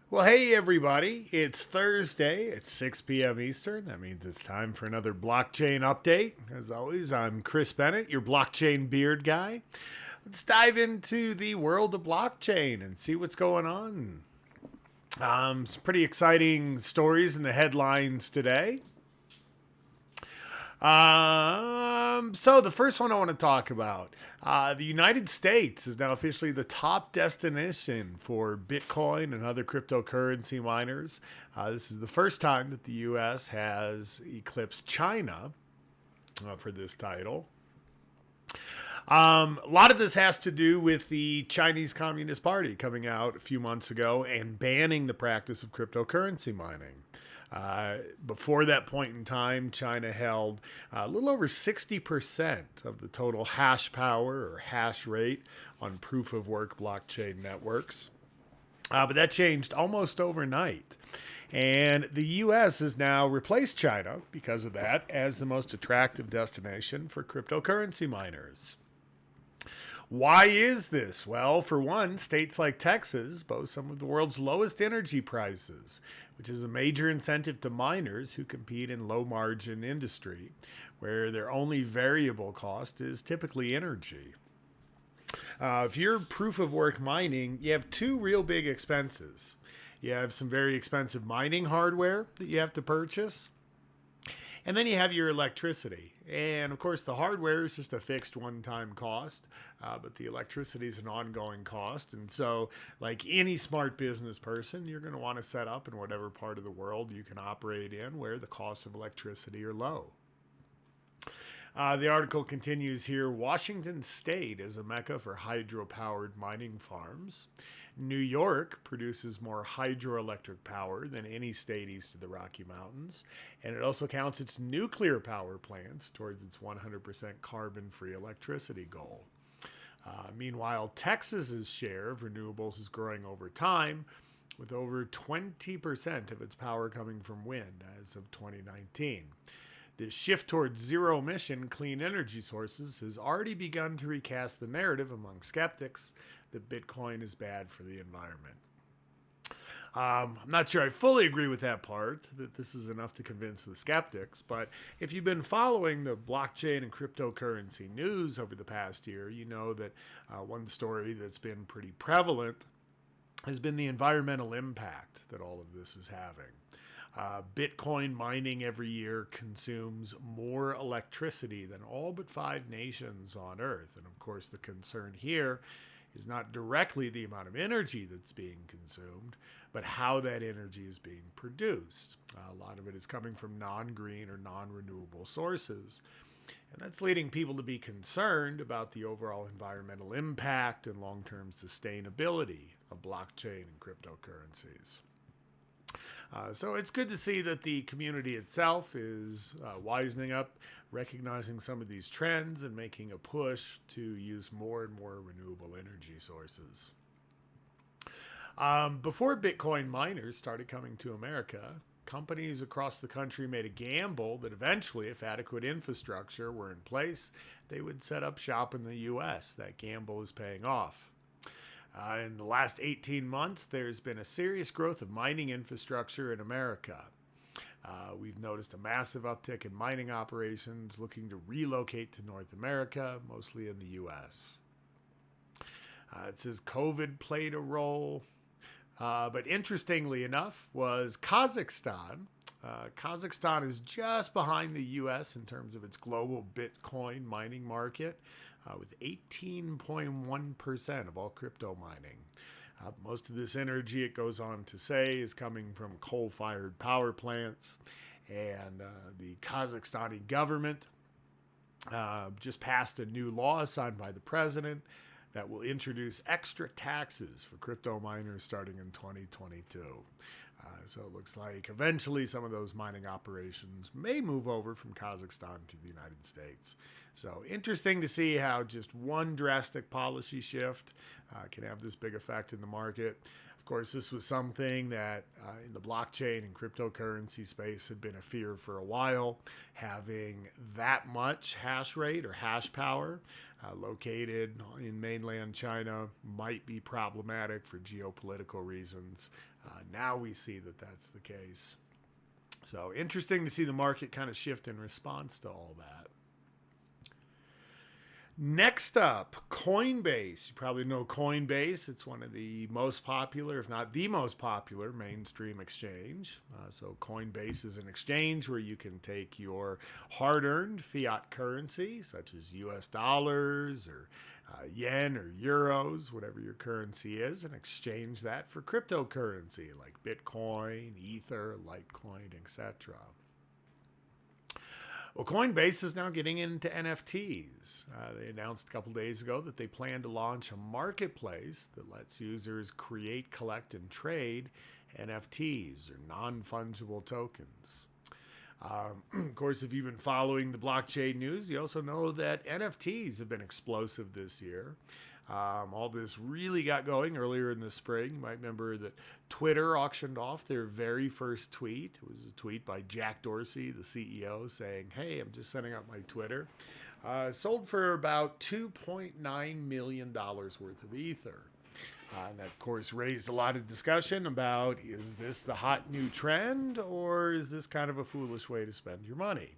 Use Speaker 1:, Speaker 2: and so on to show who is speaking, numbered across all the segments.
Speaker 1: Well, hey everybody, it's Thursday, it's 6 p.m. Eastern. That means it's time for another blockchain update. As always, I'm Chris Bennett, your blockchain beard guy. Let's dive into the world of blockchain and see what's going on. Some pretty exciting stories in the headlines today. So the first one I want to talk about, the United States is now officially the top destination for Bitcoin and other cryptocurrency miners. This is the first time that the U.S. has eclipsed China for this title. A lot of this has to do with the Chinese Communist Party coming out a few months ago and banning the practice of cryptocurrency mining. Before that point in time, China held a little over 60% of the total hash power or hash rate on proof of work blockchain networks. But that changed almost overnight. And the U.S. has now replaced China because of that as the most attractive destination for cryptocurrency miners. Why is this? Well, for one, states like Texas boast some of the world's lowest energy prices, which is a major incentive to miners who compete in low margin industry, where their only variable cost is typically energy. If you're proof of work mining, you have two real big expenses. You have some very expensive mining hardware that you have to purchase, and then you have your electricity. And of course, the hardware is just a fixed one time cost, but the electricity is an ongoing cost. And so, like any smart business person, you're going to want to set up in whatever part of the world you can operate in where the costs of electricity are low. The article continues here. Washington State is a mecca for hydro-powered mining farms. New York produces more hydroelectric power than any state east of the Rocky Mountains, and it also counts its nuclear power plants towards its 100% carbon-free electricity goal. Meanwhile, Texas's share of renewables is growing over time, with over 20% of its power coming from wind as of 2019. This shift towards zero emission clean energy sources has already begun to recast the narrative among skeptics that Bitcoin is bad for the environment. I'm not sure I fully agree with that part, that this is enough to convince the skeptics, but if you've been following the blockchain and cryptocurrency news over the past year, you know that one story that's been pretty prevalent has been the environmental impact that all of this is having. Bitcoin mining every year consumes more electricity than all but 5 nations on Earth. And of course, the concern here is not directly the amount of energy that's being consumed, but how that energy is being produced. A lot of it is coming from non-green or non-renewable sources. And that's leading people to be concerned about the overall environmental impact and long-term sustainability of blockchain and cryptocurrencies. So it's good to see that the community itself is wisening up, recognizing some of these trends, and making a push to use more and more renewable energy sources. Before Bitcoin miners started coming to America, companies across the country made a gamble that eventually, if adequate infrastructure were in place, they would set up shop in the U.S. That gamble is paying off. In the last 18 months, there's been a serious growth of mining infrastructure in America. We've noticed a massive uptick in mining operations looking to relocate to North America, mostly in the U.S. It says COVID played a role, but interestingly enough was Kazakhstan. Kazakhstan is just behind the U.S. in terms of its global Bitcoin mining market, with 18.1% of all crypto mining. Most of this energy, it goes on to say, is coming from coal-fired power plants. And the Kazakhstani government just passed a new law signed by the president that will introduce extra taxes for crypto miners starting in 2022. So it looks like eventually some of those mining operations may move over from Kazakhstan to the United States. So interesting to see how just one drastic policy shift can have this big effect in the market. Of course, this was something that in the blockchain and cryptocurrency space had been a fear for a while. Having that much hash rate or hash power located in mainland China might be problematic for geopolitical reasons. Now we see that that's the case. So interesting to see the market kind of shift in response to all that. Next up, Coinbase. You probably know Coinbase. It's one of the most popular, if not the most popular, mainstream exchange. So Coinbase is an exchange where you can take your hard-earned fiat currency, such as US dollars or yen or euros, whatever your currency is, and exchange that for cryptocurrency like Bitcoin, Ether, Litecoin, etc. Well, Coinbase is now getting into NFTs. They announced a couple days ago that they plan to launch a marketplace that lets users create, collect, and trade NFTs, or non-fungible tokens. Of course, if you've been following the blockchain news, you also know that NFTs have been explosive this year. All this really got going earlier in the spring. You might remember that Twitter auctioned off their very first tweet. It was a tweet by Jack Dorsey, the CEO, saying, "Hey, I'm just setting up my Twitter." Sold for about $2.9 million worth of Ether. And that, of course, raised a lot of discussion about, is this the hot new trend, or is this kind of a foolish way to spend your money?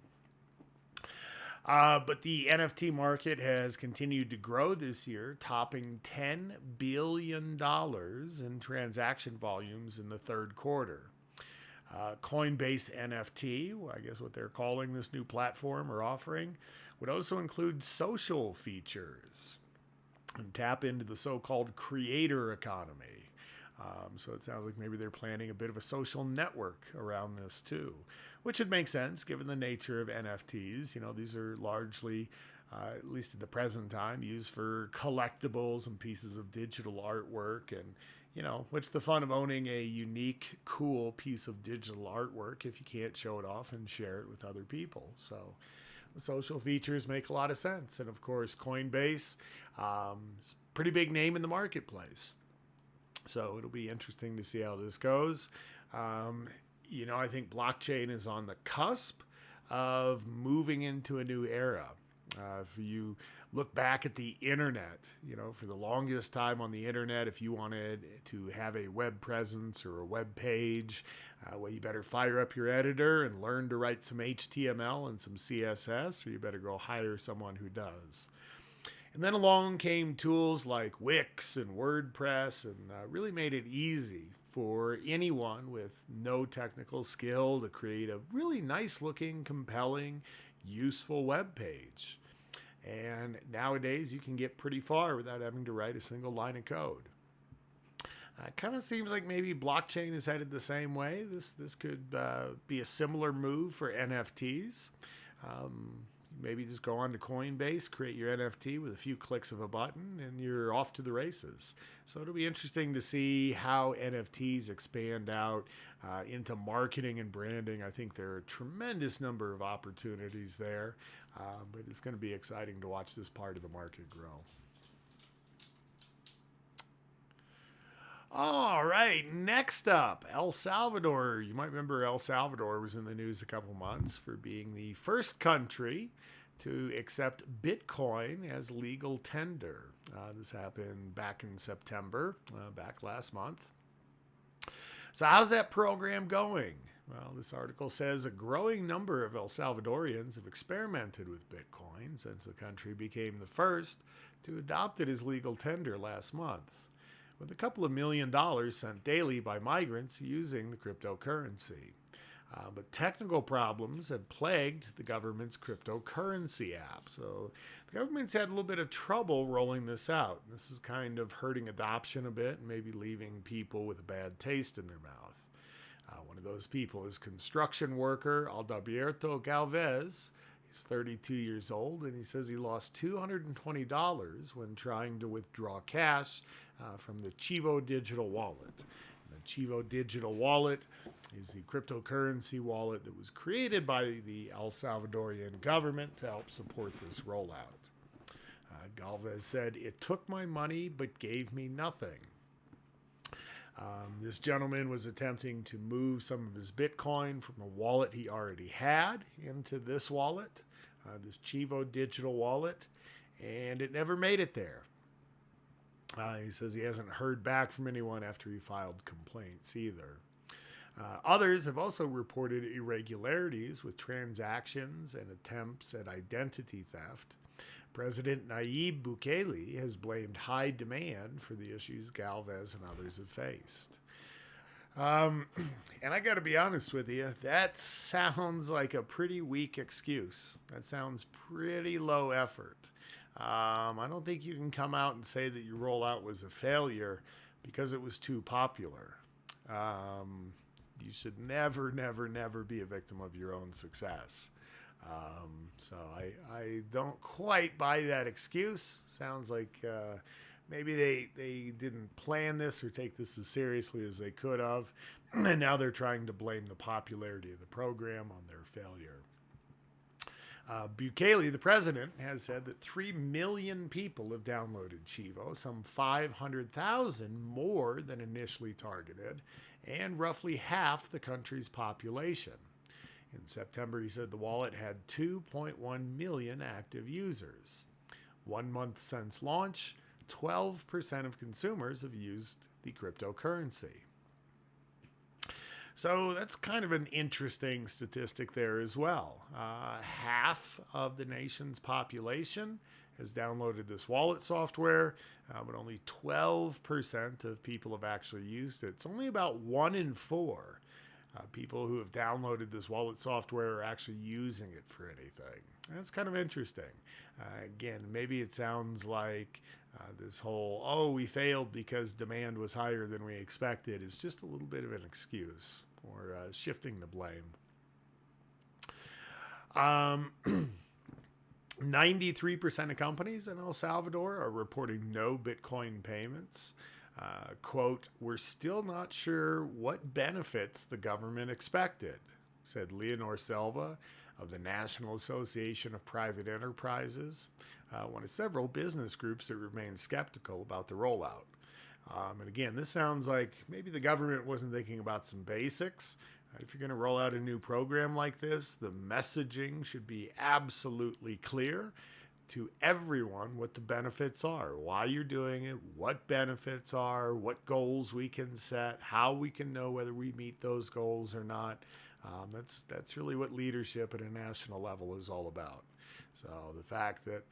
Speaker 1: But the NFT market has continued to grow this year, topping $10 billion in transaction volumes in the third quarter. Coinbase NFT, I guess what they're calling this new platform or offering, would also include social features and tap into the so-called creator economy. So it sounds like maybe they're planning a bit of a social network around this too, which would make sense given the nature of NFTs. You know, these are largely, at least at the present time, used for collectibles and pieces of digital artwork. And, you know, what's the fun of owning a unique, cool piece of digital artwork if you can't show it off and share it with other people? So the social features make a lot of sense. And of course, Coinbase is a pretty big name in the marketplace. So it'll be interesting to see how this goes. You know, I think blockchain is on the cusp of moving into a new era. If you look back at the internet, you know, for the longest time on the internet, if you wanted to have a web presence or a web page, well, you better fire up your editor and learn to write some HTML and some CSS, or you better go hire someone who does. And then along came tools like Wix and WordPress, and really made it easy for anyone with no technical skill to create a really nice looking, compelling, useful web page. And nowadays you can get pretty far without having to write a single line of code. It kind of seems like maybe blockchain is headed the same way. This could be a similar move for NFTs. Maybe just go on to Coinbase, create your NFT with a few clicks of a button, and you're off to the races. So it'll be interesting to see how NFTs expand out into marketing and branding. I think there are a tremendous number of opportunities there, but it's going to be exciting to watch this part of the market grow. All right, next up, El Salvador. You might remember El Salvador was in the news a couple months for being the first country to accept Bitcoin as legal tender. This happened back in September, back last month. So how's that program going? Well, this article says a growing number of El Salvadorians have experimented with Bitcoin since the country became the first to adopt it as legal tender last month, with a couple of $1 million sent daily by migrants using the cryptocurrency. But technical problems have plagued the government's cryptocurrency app. So the government's had a little bit of trouble rolling this out. This is kind of hurting adoption a bit and maybe leaving people with a bad taste in their mouth. One of those people is construction worker Alberto Galvez. He's 32 years old, and he says he lost $220 when trying to withdraw cash from the Chivo digital wallet. And the Chivo digital wallet is the cryptocurrency wallet that was created by the El Salvadorian government to help support this rollout. Galvez said, "It took my money but gave me nothing." This gentleman was attempting to move some of his Bitcoin from a wallet he already had into this wallet, this Chivo digital wallet, and it never made it there. He says he hasn't heard back from anyone after he filed complaints either. Others have also reported irregularities with transactions and attempts at identity theft. President Nayib Bukele has blamed high demand for the issues Galvez and others have faced. And I got to be honest with you, that sounds like a pretty weak excuse. That sounds pretty low effort. I don't think you can come out and say that your rollout was a failure because it was too popular. You should never, never, never be a victim of your own success. So I don't quite buy that excuse. Sounds like maybe they didn't plan this or take this as seriously as they could have. And now they're trying to blame the popularity of the program on their failure. Bukele, the president, has said that 3 million people have downloaded Chivo, some 500,000 more than initially targeted, and roughly half the country's population. In September, he said the wallet had 2.1 million active users. 1 month since launch, 12% of consumers have used the cryptocurrency. So that's kind of an interesting statistic there as well. Half of the nation's population has downloaded this wallet software, but only 12% of people have actually used it. It's only about 1 in 4 people who have downloaded this wallet software are actually using it for anything. And that's kind of interesting. Again, maybe it sounds like this whole, we failed because demand was higher than we expected is just a little bit of an excuse or shifting the blame. 93% of companies in El Salvador are reporting no Bitcoin payments. Quote, "We're still not sure what benefits the government expected," said Leonor Silva of the National Association of Private Enterprises, one of several business groups that remain skeptical about the rollout. And again, this sounds like maybe the government wasn't thinking about some basics. If you're going to roll out a new program like this, the messaging should be absolutely clear to everyone what the benefits are, why you're doing it, what benefits are, what goals we can set, how we can know whether we meet those goals or not. That's really what leadership at a national level is all about. So the fact that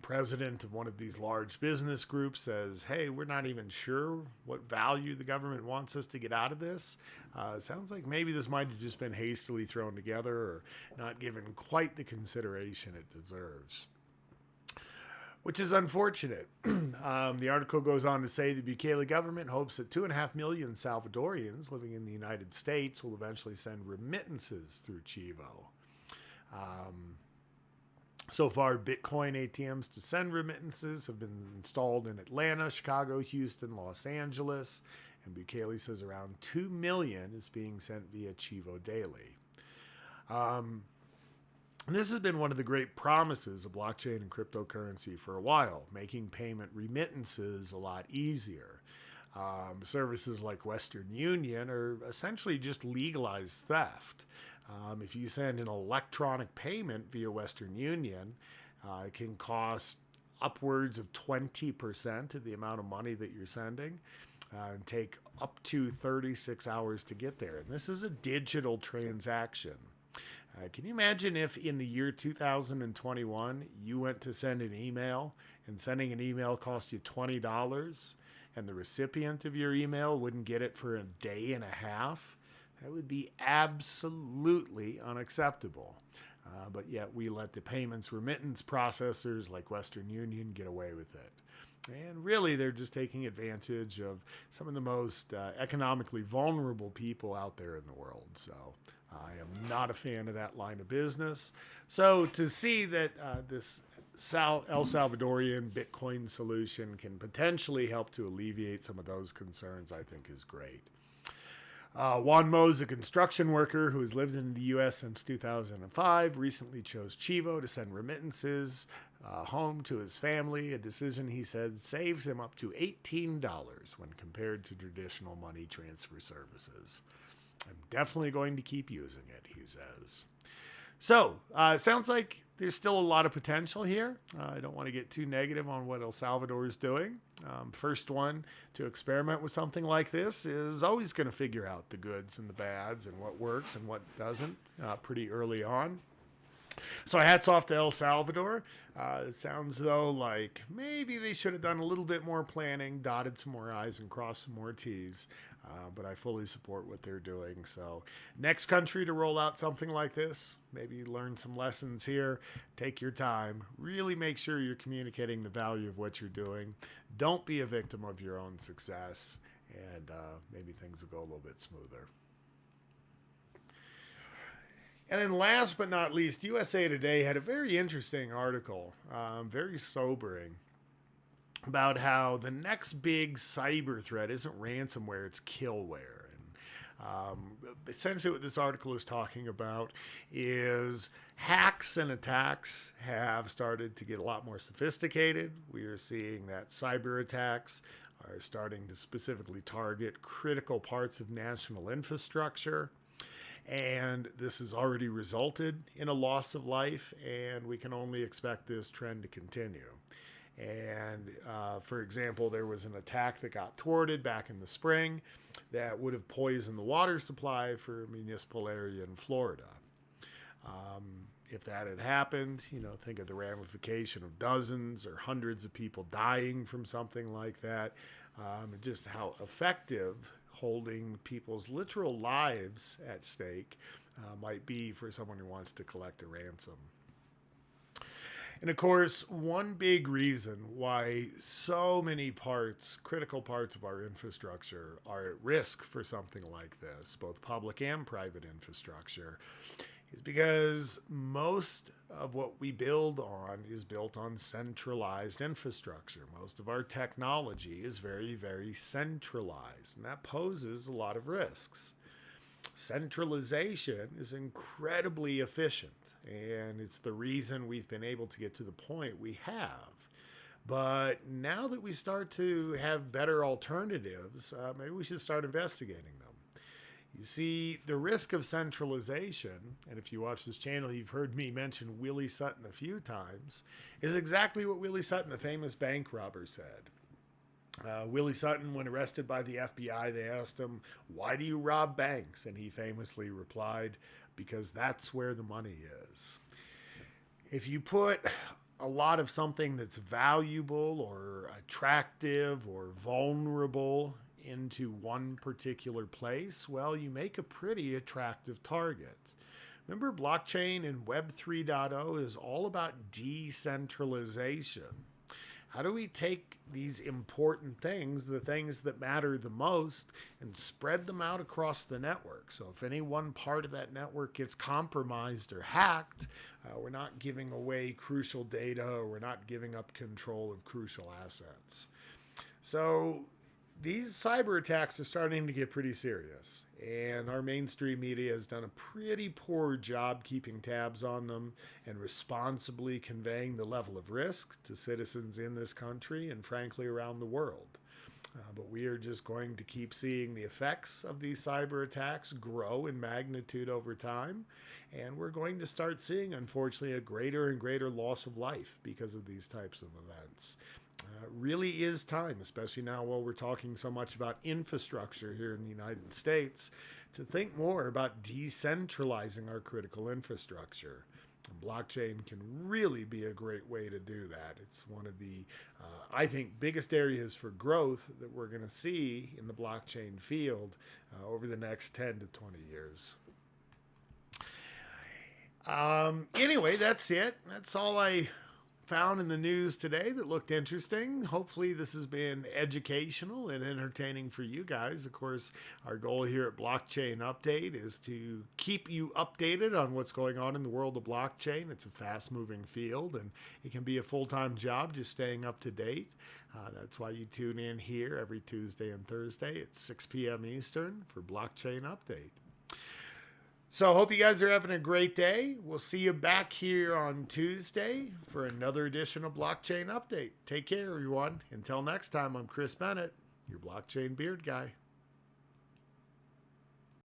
Speaker 1: president of one of these large business groups says, hey, we're not even sure what value the government wants us to get out of this, sounds like maybe this might have just been hastily thrown together or not given quite the consideration it deserves, which is unfortunate. The article goes on to say the Bukele government hopes that 2.5 million Salvadorians living in the United States will eventually send remittances through Chivo. So far, Bitcoin ATMs to send remittances have been installed in Atlanta, Chicago, Houston, Los Angeles, and Bukele says around 2 million is being sent via Chivo daily. And this has been one of the great promises of blockchain and cryptocurrency for a while, making payment remittances a lot easier. Services like Western Union are essentially just legalized theft. If you send an electronic payment via Western Union, it can cost upwards of 20% of the amount of money that you're sending and take up to 36 hours to get there. And this is a digital transaction. Can you imagine if in the year 2021 you went to send an email and sending an email cost you $20 and the recipient of your email wouldn't get it for a day and a half? That would be absolutely unacceptable. But yet we let the payments remittance processors like Western Union get away with it. And really, they're just taking advantage of some of the most economically vulnerable people out there in the world. So I am not a fan of that line of business. So to see that this El Salvadorian Bitcoin solution can potentially help to alleviate some of those concerns, I think is great. Juan Mo is a construction worker who has lived in the U.S. since 2005, recently chose Chivo to send remittances home to his family, a decision he said saves him up to $18 when compared to traditional money transfer services. I'm definitely going to keep using it, he says. So, sounds like there's still a lot of potential here. I don't want to get too negative on what El Salvador is doing. First one to experiment with something like this is always going to figure out the goods and the bads and what works and what doesn't pretty early on. So hats off to El Salvador. It sounds though like maybe they should have done a little bit more planning, dotted some more I's and crossed some more T's. But I fully support what they're doing. So next country to roll out something like this, maybe learn some lessons here. Take your time. Really make sure you're communicating the value of what you're doing. Don't be a victim of your own success. And maybe things will go a little bit smoother. And then last but not least, USA Today had a very interesting article, very sobering, about how the next big cyber threat isn't ransomware, it's killware. And essentially what this article is talking about is hacks and attacks have started to get a lot more sophisticated. We are seeing that cyber attacks are starting to specifically target critical parts of national infrastructure. And this has already resulted in a loss of life, and we can only expect this trend to continue. And for example, there was an attack that got thwarted back in the spring that would have poisoned the water supply for a municipal area in Florida. If that had happened, think of the ramification of dozens or hundreds of people dying from something like that, and just how effective holding people's literal lives at stake might be for someone who wants to collect a ransom. And of course, one big reason why so many critical parts of our infrastructure are at risk for something like this, both public and private infrastructure, is because most of what we build on is built on centralized infrastructure. Most of our technology is very, very centralized, and that poses a lot of risks. Centralization is incredibly efficient, and it's the reason we've been able to get to the point we have. But now that we start to have better alternatives, maybe we should start investigating them. You see, the risk of centralization, and if you watch this channel, you've heard me mention Willie Sutton a few times, is exactly what Willie Sutton, the famous bank robber, said. Willie Sutton, when arrested by the FBI, they asked him, "Why do you rob banks?" And he famously replied, "Because that's where the money is." If you put a lot of something that's valuable or attractive or vulnerable into one particular place, well, you make a pretty attractive target. Remember, blockchain and Web 3.0 is all about decentralization. How do we take these important things, the things that matter the most, and spread them out across the network? So if any one part of that network gets compromised or hacked, we're not giving away crucial data, or we're not giving up control of crucial assets. So these cyber attacks are starting to get pretty serious, and our mainstream media has done a pretty poor job keeping tabs on them and responsibly conveying the level of risk to citizens in this country and frankly around the world. But we are just going to keep seeing the effects of these cyber attacks grow in magnitude over time, and we're going to start seeing, unfortunately, a greater and greater loss of life because of these types of events. Really is time, especially now while we're talking so much about infrastructure here in the United States, to think more about decentralizing our critical infrastructure. And blockchain can really be a great way to do that. It's one of the, I think, biggest areas for growth that we're going to see in the blockchain field over the next 10 to 20 years. Anyway, that's it. That's all I found in the news today that looked interesting. Hopefully this has been educational and entertaining for you guys. Of course, our goal here at Blockchain Update is to keep you updated on what's going on in the world of blockchain. It's a fast-moving field, and it can be a full-time job just staying up to date. That's why you tune in here every Tuesday and Thursday at 6 p.m. Eastern for Blockchain Update. So I hope you guys are having a great day. We'll see you back here on Tuesday for another edition of Blockchain Update. Take care, everyone. Until next time, I'm Chris Bennett, your Blockchain Beard Guy.